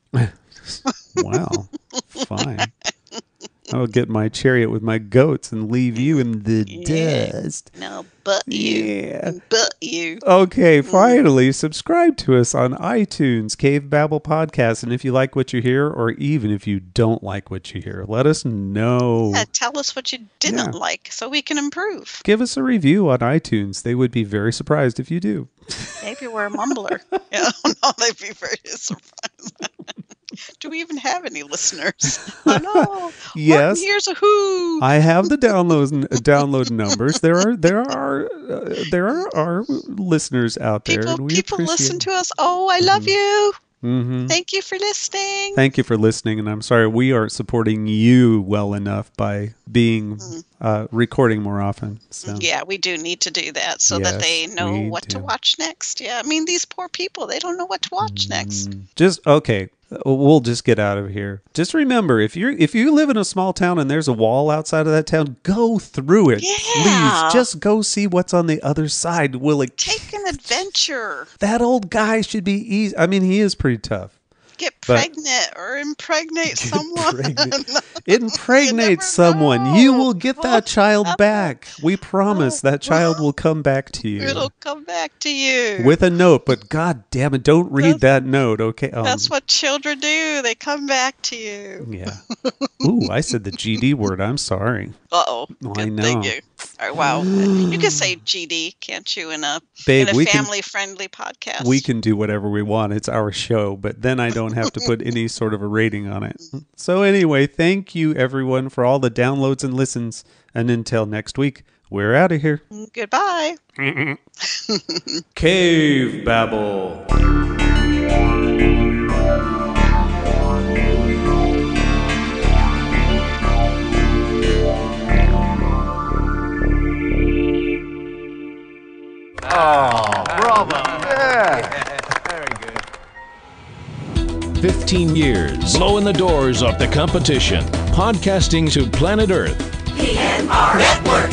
Wow. Fine. I'll get my chariot with my goats and leave you in the dust. No, but you. Yeah. But you. Okay, finally, subscribe to us on iTunes, Cavebabble Podcast. And if you like what you hear, or even if you don't like what you hear, let us know. Yeah, tell us what you didn't like so we can improve. Give us a review on iTunes. They would be very surprised if you do. Maybe we're a mumbler. Yeah, no, they'd be very surprised. Do we even have any listeners? I know. Yes. Here's a who. I have the download numbers. There are listeners out there. People listen to us. Oh, I love you. Mm-hmm. Thank you for listening. Thank you for listening, and I'm sorry we aren't supporting you well enough by being recording more often. So. Yeah, we do need to do that so that they know what to watch next. Yeah, I mean, these poor people, they don't know what to watch next. Okay. We'll just get out of here. Just remember, if you live in a small town and there's a wall outside of that town, go through it. Yeah. Please, just go see what's on the other side. Take an adventure. That old guy should be easy. I mean, he is pretty tough. Get pregnant or impregnate someone. Impregnate someone. You will get that child back. We promise that child will come back to you. It'll come back to you. With a note, but God damn it, don't read that note, okay? That's what children do. They come back to you. Yeah. Ooh, I said the GD word. I'm sorry. Uh-oh. I know. Thank you. All right, wow. You can say GD, can't you, in a family-friendly podcast? We can do whatever we want. It's our show, but then I don't have to put any sort of a rating on it. So anyway, thank you, everyone, for all the downloads and listens. And until next week, we're out of here. Goodbye. Cavebabble. Oh, bravo. Yeah. Very good. 15 years, blowing the doors off the competition. Podcasting to planet Earth. PNR Network.